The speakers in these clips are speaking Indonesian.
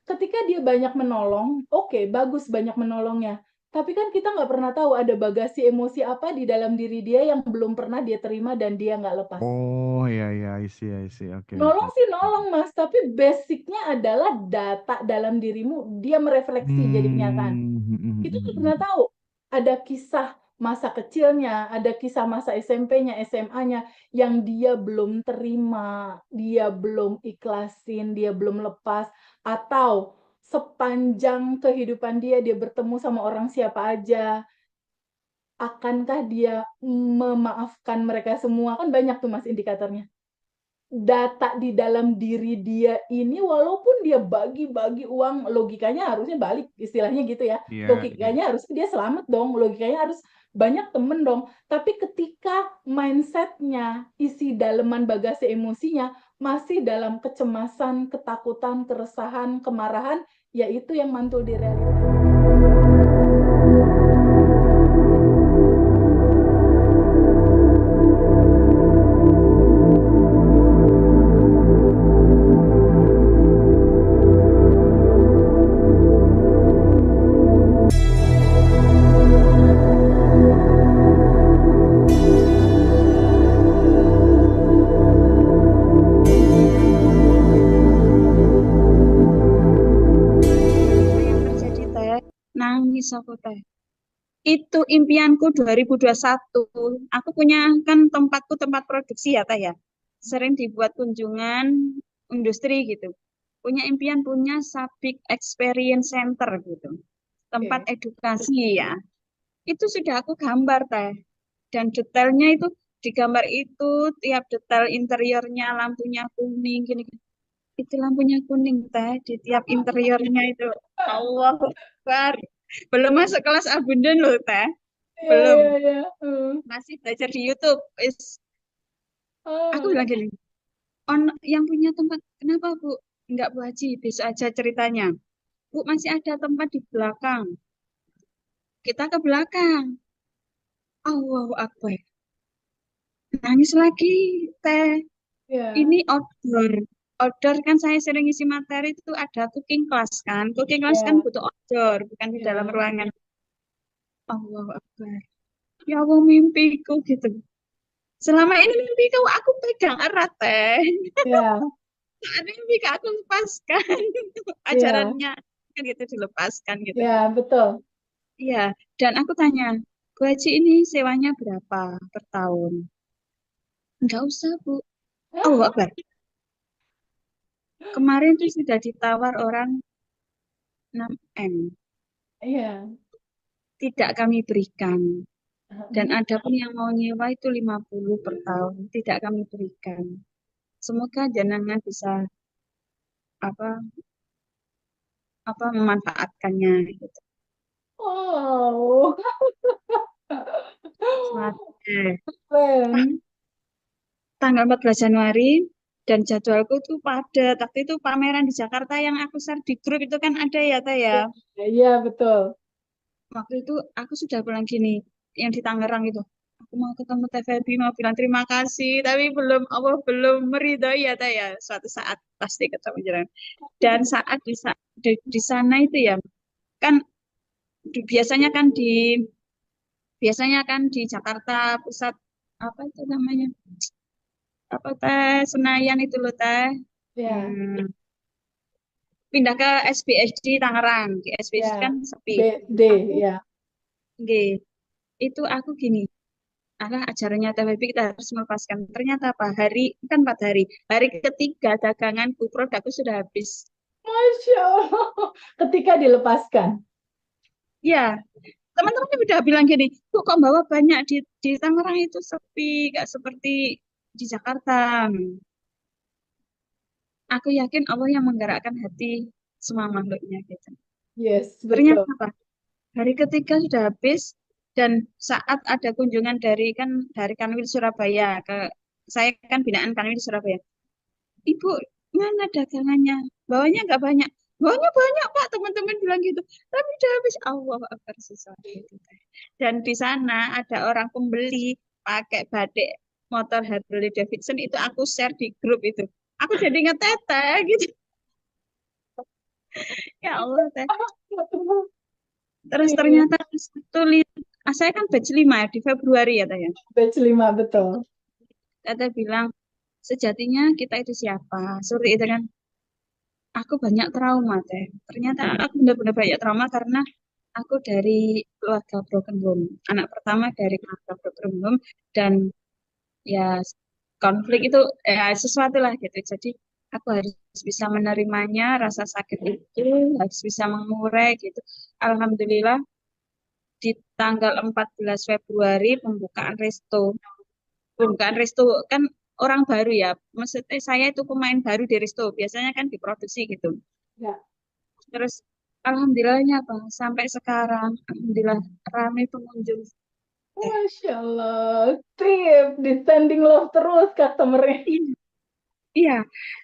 Ketika dia banyak menolong, oke, bagus banyak menolongnya. Tapi kan kita nggak pernah tahu ada bagasi emosi apa di dalam diri dia yang belum pernah dia terima dan dia nggak lepas. Oh ya ya, I see. Oke oke. Nolong sih nolong Mas, tapi basicnya adalah data dalam dirimu, dia merefleksi jadi kenyataan. Kita nggak pernah Hmm. tahu. Ada kisah masa kecilnya, ada kisah masa SMP-nya, SMA-nya yang dia belum terima, dia belum ikhlasin, dia belum lepas, atau sepanjang kehidupan dia bertemu sama orang siapa aja, akankah dia memaafkan mereka semua? Kan banyak tuh Mas indikatornya. Data di dalam diri dia ini walaupun dia bagi-bagi uang, logikanya harusnya balik, istilahnya gitu ya. Iya iya. Logikanya harusnya dia selamat dong, logikanya harus banyak temen dong. Tapi ketika mindsetnya isi daleman bagasi emosinya masih dalam kecemasan, ketakutan, keresahan, kemarahan, ya itu yang mantul di realita. Apa yang terjadi teh? Nangis aku teh. Itu impianku 2021. Aku punya kan tempatku tempat produksi ya teh ya. Sering dibuat kunjungan industri gitu. Punya impian punya Sabik Experience Center gitu. Tempat Oke. edukasi ya. Itu sudah aku gambar teh. Dan detailnya itu di gambar itu tiap detail interiornya lampunya kuning gini. Itu lampunya kuning teh di tiap interiornya itu. Allah Akbar. Belum masuk kelas abundan loh teh. Iya, Belum. iya, iya. Heeh. Masih belajar di YouTube. Aku Oh. bilang gini, yang punya tempat, kenapa Bu? Enggak Bu Haji, besok aja ceritanya. Bu, masih ada tempat di belakang. Kita ke belakang. Allahu Akbar. Nangis lagi, teh. Iya, Ini outdoor. Outdoor kan saya sering isi materi itu ada cooking class kan. Cooking class kan iya, butuh outdoor, bukan di dalam iya, ruangan. Allahu Akbar. Ya Allah mimpiku gitu. Selama ini mimpiku aku pegang erat teh. iya, Saat mimpi aku lepaskan. iya, Ajarannya kan gitu dilepaskan gitu. iya, betul. Iya. Dan aku tanya, Bu Haji ini sewanya berapa per tahun? Enggak usah Bu. Allahu Akbar. Kemarin tuh sudah ditawar orang 6M. Iya. Tidak kami berikan. Dan ada pun yang mau nyewa itu 50 per tahun. Tidak kami berikan. Semoga jenengan bisa apa memanfaatkannya gitu. Wow, Semangat. Eh, keren. Tanggal 14 Januari dan jadwalku tuh padat. Waktu itu pameran di Jakarta yang aku share di grup itu kan ada ya, Teh ya. Iya, iya, betul. Waktu itu aku sudah bilang gini, yang di Tangerang itu, aku mau ketemu Teh Feby, mau bilang terima kasih, tapi belum, Allah belum meridhoi ya, Teh ya. Suatu saat pasti ketemu jalan. Dan saat di sana itu ya, kan biasanya kan biasanya kan di Jakarta Pusat apa itu namanya? Apa Teh Senayan itu loh Teh. Ya, Hmm, pindah ke SBSD Tangerang. Di SBSD kan ya. sepi. BSD, Aku ya. nggih, itu aku gini, alah ajarannya TWB kita harus melepaskan. Ternyata apa? Hari kan 4 hari. Hari ketiga daganganku produkku sudah habis. Masya Allah. Ketika dilepaskan. Ya, teman-teman udah bilang gini, kok kok bawa banyak di Tangerang itu sepi, gak seperti di Jakarta. Aku yakin Allah yang menggerakkan hati semua makhluknya gitu. Yes, Ternyata betul. apa? Hari ketiga sudah habis dan saat ada kunjungan dari Kanwil Surabaya ke saya kan binaan Kanwil Surabaya. Ibu, mana dagangannya? Bawanya nggak banyak. Bawanya banyak Pak, teman-teman bilang gitu. Tapi udah habis Allah Akbar sesuatu itu. Dan di sana ada orang pembeli pakai batik motor Harley Davidson itu aku share di grup itu. Aku jadi ngetete gitu. Allah teh. Terus ternyata saya kan batch 5 ya, di Februari ya teh ya. Batch 5, betul. Teteh bilang sejatinya kita itu siapa? Seperti itu kan. Aku banyak trauma teh. Ternyata aku benar-benar banyak trauma karena aku dari keluarga broken home. Anak pertama dari keluarga broken home dan ya konflik itu sesuatu lah gitu. Jadi aku harus bisa menerimanya, rasa sakit itu harus bisa mengurai gitu. Alhamdulillah di tanggal 14 Februari pembukaan resto kan orang baru ya. Maksudnya saya itu pemain baru di resto. Biasanya kan diproduksi gitu. Ya. Terus alhamdulillahnya Bang, sampai sekarang alhamdulillah ramai pengunjung. Masya Allah, trip di standing love terus customer-nya. Iya, iya.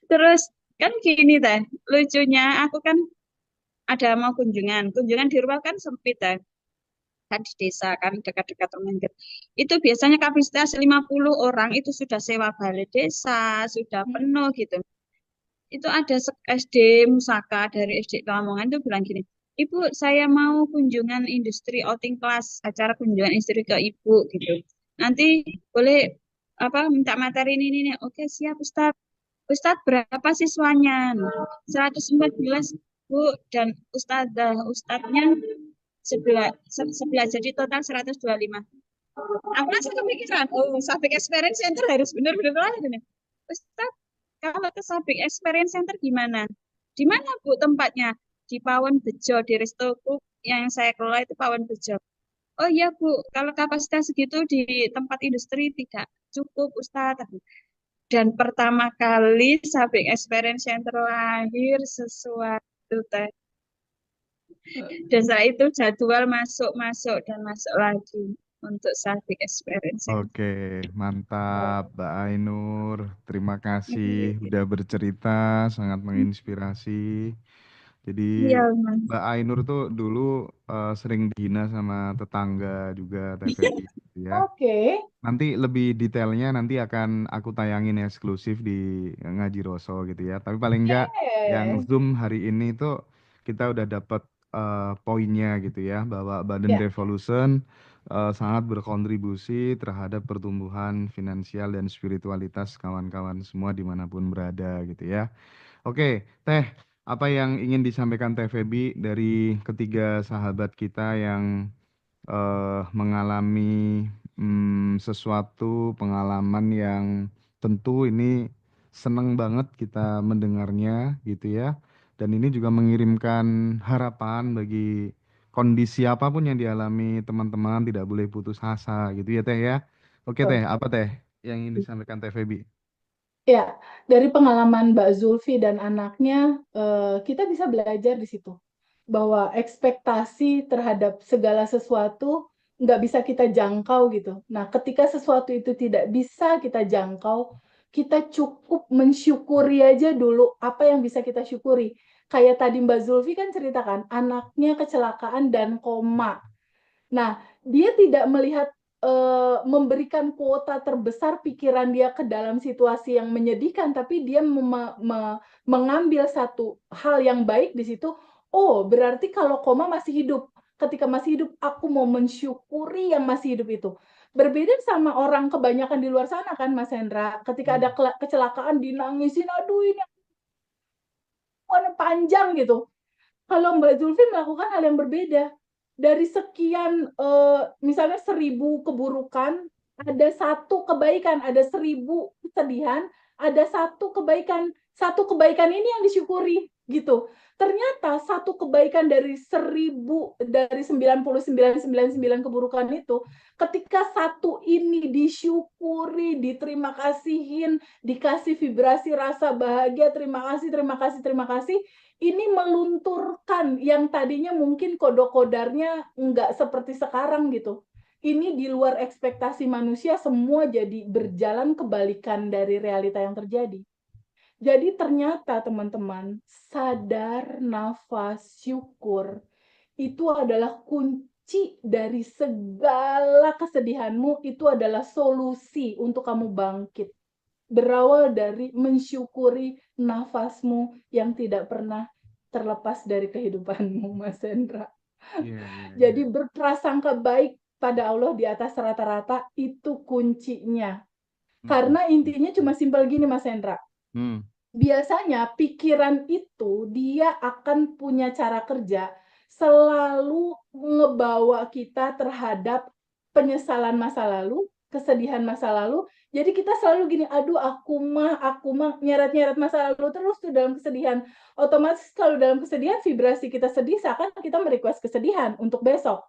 Terus kan gini teh, lucunya aku kan ada mau kunjungan. Kunjungan di rumah kan sempit teh. Kan di desa kan dekat-dekat rumah gitu. Itu biasanya kapasitas 50 orang itu sudah sewa balai desa, sudah penuh gitu. Itu ada SD Musaka dari SD Lamongan itu bilang gini, Ibu, saya mau kunjungan industri outing class, acara kunjungan industri ke Ibu gitu. Nanti boleh apa minta materi ini nih. Oke, siap Ustaz. Ustadz berapa siswanya? 114 Bu dan Ustadznya sebelah jadi total 125. Aku langsung kepikiran, oh Sabik Experience Center harus benar-benar lah ini. Ustadz, kalau ke Sabik Experience Center gimana? Di mana Bu tempatnya? Di Pawon Bejo, di restoku yang saya kelola itu Pawon Bejo. Oh iya Bu, kalau kapasitas segitu di tempat industri tidak cukup Ustadz. Dan pertama kali Sabik Experience Center lahir sesuatu teh. Dan setelah itu jadwal masuk dan masuk lagi untuk Sabik Experience Center. Oke, mantap Mbak Ainur. Terima kasih udah bercerita, sangat menginspirasi. Jadi Iya, Mas. Mbak Ainur tuh dulu sering dihina sama tetangga juga Teh Feby gitu ya. Oke. Nanti lebih detailnya nanti akan aku tayangin eksklusif di Ngaji Roso gitu ya. Tapi paling enggak yang Yes. Zoom hari ini tuh kita udah dapat poinnya gitu ya bahwa Badan Ya, Revolution sangat berkontribusi terhadap pertumbuhan finansial dan spiritualitas kawan-kawan semua dimanapun berada gitu ya. Oke, Teh, apa yang ingin disampaikan Teh Feby dari ketiga sahabat kita yang mengalami sesuatu pengalaman yang tentu ini seneng banget kita mendengarnya gitu ya. Dan ini juga mengirimkan harapan bagi kondisi apapun yang dialami teman-teman tidak boleh putus asa gitu ya Teh ya. Oke Teh, betul. apa Teh yang ingin disampaikan Teh Feby? Ya, dari pengalaman Mbak Zulfi dan anaknya, kita bisa belajar di situ bahwa ekspektasi terhadap segala sesuatu nggak bisa kita jangkau gitu. Nah, ketika sesuatu itu tidak bisa kita jangkau, kita cukup mensyukuri aja dulu apa yang bisa kita syukuri. Kayak tadi Mbak Zulfi kan ceritakan, anaknya kecelakaan dan koma. Nah, dia tidak melihat memberikan kuota terbesar pikiran dia ke dalam situasi yang menyedihkan, tapi dia mengambil satu hal yang baik di situ. Oh, berarti kalau koma masih hidup. Ketika masih hidup, aku mau mensyukuri yang masih hidup itu. Berbeda sama orang kebanyakan di luar sana kan, Mas Hendra. Ketika ada kecelakaan, dinangisin, aduh ini warna panjang gitu. Kalau Mbak Zulfi melakukan hal yang berbeda, dari sekian misalnya 1.000 keburukan, ada satu kebaikan, ada 1.000 kesedihan, ada satu kebaikan ini yang disyukuri gitu. Ternyata satu kebaikan dari 99,99 keburukan itu, ketika satu ini disyukuri, diterima kasihin, dikasih vibrasi rasa bahagia, terima kasih, terima kasih, terima kasih, ini melunturkan yang tadinya mungkin kodok-kodarnya nggak seperti sekarang gitu. Ini di luar ekspektasi manusia, semua jadi berjalan kebalikan dari realita yang terjadi. Jadi ternyata teman-teman, sadar, nafas, syukur, itu adalah kunci dari segala kesedihanmu, itu adalah solusi untuk kamu bangkit. Berawal dari mensyukuri nafasmu yang tidak pernah terlepas dari kehidupanmu, Mas Hendra. Iya, iya, iya. Jadi berprasangka baik pada Allah di atas rata-rata itu kuncinya. Mm-mm. Karena intinya cuma simpel gini, Mas Hendra. Hmm. Biasanya pikiran itu dia akan punya cara kerja selalu ngebawa kita terhadap penyesalan masa lalu, kesedihan masa lalu. Jadi kita selalu gini, aduh aku mah nyeret-nyeret masa lalu terus tuh dalam kesedihan. Otomatis kalau dalam kesedihan vibrasi kita sedih seakan kita merequest kesedihan untuk besok.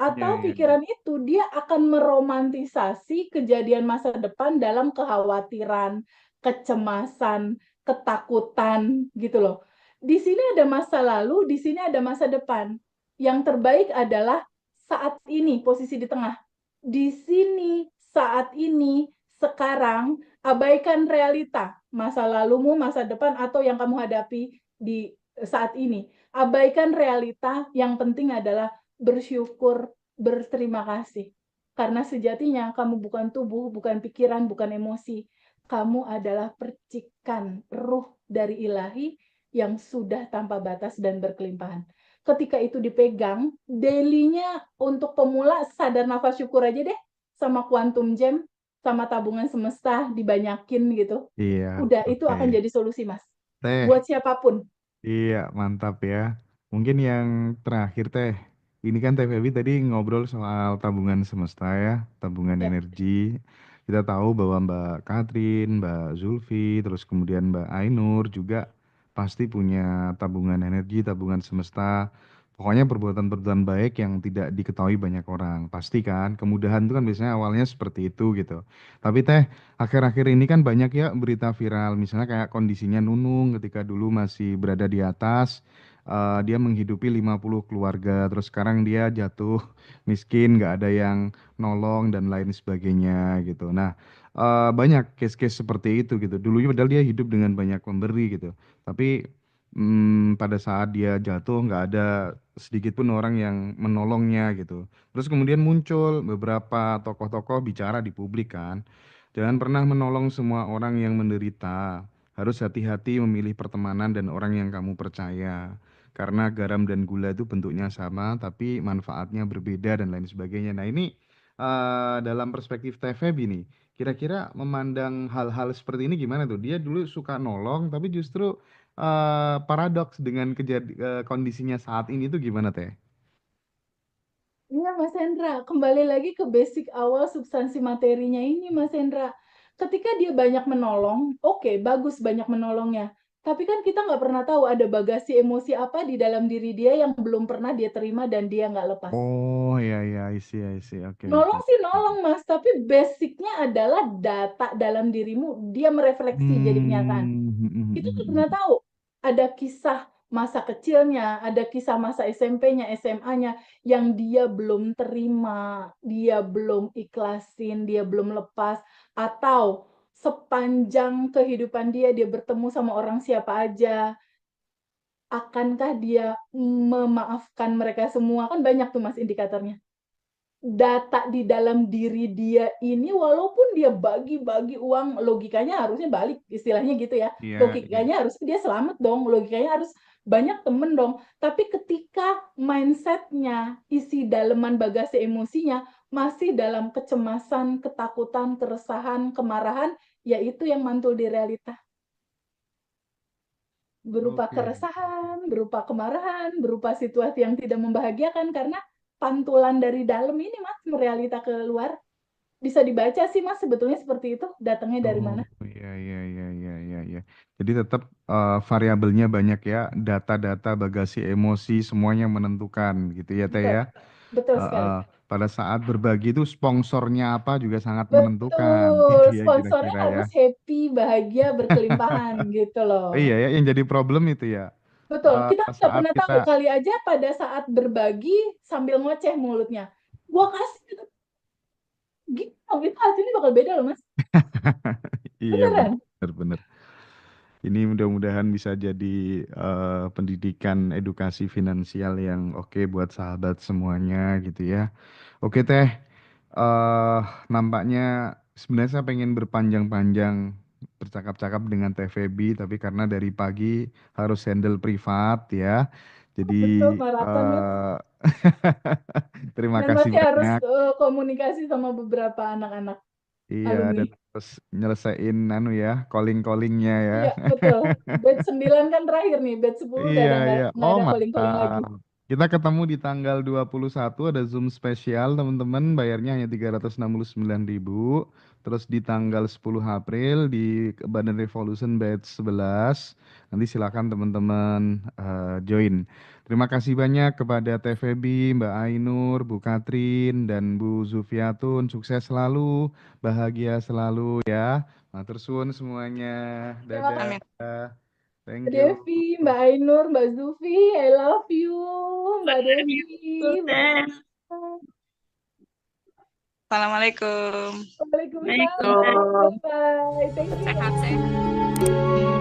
Iya, Atau iya, iya. pikiran itu dia akan meromantisasi kejadian masa depan dalam kekhawatiran, kecemasan, ketakutan gitu loh. Di sini ada masa lalu, di sini ada masa depan. Yang terbaik adalah saat ini, posisi di tengah. Di sini, saat ini, sekarang, abaikan realita, masa lalumu, masa depan, atau yang kamu hadapi di saat ini. Abaikan realita, yang penting adalah bersyukur, berterima kasih. Karena sejatinya kamu bukan tubuh, bukan pikiran, bukan emosi. Kamu adalah percikan ruh dari ilahi yang sudah tanpa batas dan berkelimpahan. Ketika itu dipegang, daily-nya untuk pemula sadar nafas syukur aja deh, sama quantum jam, sama tabungan semesta dibanyakin gitu. Iya, Udah, itu oke. akan jadi solusi, Mas. Teh, Buat siapapun. iya, mantap ya. Mungkin yang terakhir Teh, ini kan Teh Febi tadi ngobrol soal tabungan semesta ya, tabungan Ya, energi. Kita tahu bahwa Mbak Katrin, Mbak Zulfi, terus kemudian Mbak Ainur juga pasti punya tabungan energi, tabungan semesta. Pokoknya perbuatan-perbuatan baik yang tidak diketahui banyak orang. Pasti kan, kemudahan itu kan biasanya awalnya seperti itu gitu. Tapi Teh, akhir-akhir ini kan banyak ya berita viral, misalnya kayak kondisinya Nunung ketika dulu masih berada di atas, dia menghidupi 50 keluarga, terus sekarang dia jatuh miskin, nggak ada yang nolong dan lain sebagainya gitu. Nah, banyak case-case seperti itu gitu. Dulunya padahal dia hidup dengan banyak pemberi gitu, tapi pada saat dia jatuh nggak ada sedikit pun orang yang menolongnya gitu. Terus kemudian muncul beberapa tokoh-tokoh bicara di publik kan. Jangan pernah menolong semua orang yang menderita. Harus hati-hati memilih pertemanan dan orang yang kamu percaya. Karena garam dan gula itu bentuknya sama, tapi manfaatnya berbeda dan lain sebagainya. Nah ini dalam perspektif TVB nih, kira-kira memandang hal-hal seperti ini gimana tuh? Dia dulu suka nolong, tapi justru paradoks dengan kondisinya saat ini tuh gimana Teh? iya, Mas Hendra, kembali lagi ke basic awal substansi materinya ini, Mas Hendra. Ketika dia banyak menolong, oke, bagus banyak menolongnya. Tapi kan kita nggak pernah tahu ada bagasi emosi apa di dalam diri dia yang belum pernah dia terima dan dia nggak lepas. Oh ya ya, I see. Oke oke. Nolong sih nolong, Mas, tapi basicnya adalah data dalam dirimu, dia merefleksi jadi kenyataan. Kita nggak pernah tahu. Ada kisah masa kecilnya, ada kisah masa SMP-nya, SMA-nya yang dia belum terima, dia belum ikhlasin, dia belum lepas, atau sepanjang kehidupan dia, dia bertemu sama orang siapa aja, akankah dia memaafkan mereka semua? Kan banyak tuh Mas indikatornya. Data di dalam diri dia ini walaupun dia bagi-bagi uang, logikanya harusnya balik, istilahnya gitu ya. Iya iya. Logikanya harus dia selamat dong, logikanya harus banyak temen dong. Tapi ketika mindsetnya, isi daleman bagasi emosinya masih dalam kecemasan, ketakutan, keresahan, kemarahan, ya itu yang mantul di realita. Berupa Oke. keresahan, berupa kemarahan, berupa situasi yang tidak membahagiakan karena pantulan dari dalam ini Mas, realita keluar. Bisa dibaca sih Mas sebetulnya seperti itu, datangnya dari Oh mana. iya iya iya iya iya iya. Jadi tetap variabelnya banyak ya, data-data bagasi emosi semuanya menentukan gitu ya Teh Betul, ya. betul Eh, sekali. eh, pada saat berbagi itu sponsornya apa juga sangat menentukan Betul, gitu ya sponsornya kira-kira ya. harus happy, bahagia, berkelimpahan gitu loh. Iya ya, yang jadi problem itu ya. Betul, kita nggak Saat pernah kita tahu, kali aja pada saat berbagi sambil ngoceh mulutnya. Gua kasih gitu, itu hasilnya bakal beda loh Mas. iya Beneran. benar-benar. Ini mudah-mudahan bisa jadi pendidikan edukasi finansial yang oke buat sahabat semuanya gitu ya. Oke Teh, nampaknya sebenarnya saya pengen berpanjang-panjang bercakap-cakap dengan Teh Feby, tapi karena dari pagi harus handle privat ya. Jadi Betul, maraton nih. terima Dan kasih masih harus banyak. komunikasi sama beberapa anak-anak Iya, alumni. dan terus nyelesain calling-callingnya ya. Iya, betul. Batch 9 kan terakhir nih, batch 10 udah Iya, iya. nggak Oh, ada calling-calling lagi. mantap. Kita ketemu di tanggal 21 ada Zoom spesial, teman-teman. Bayarnya hanya 369.000. Terus di tanggal 10 April di Badan Revolution batch 11. Nanti silakan teman-teman join. Terima kasih banyak kepada Teh Feby, Mbak Ainur, Bu Katrin, dan Bu Zufiatun. Sukses selalu, bahagia selalu ya. Matur suwun semuanya. Terima Dadah. Amin. Thank Mbak you. Devi, Mbak Ainur, Mbak Zufi, I love you, Mbak Devi. Sultan. Assalamualaikum. Waalaikumsalam. Waalaikumsalam. Bye-bye. Thank you. Sehat-sehat.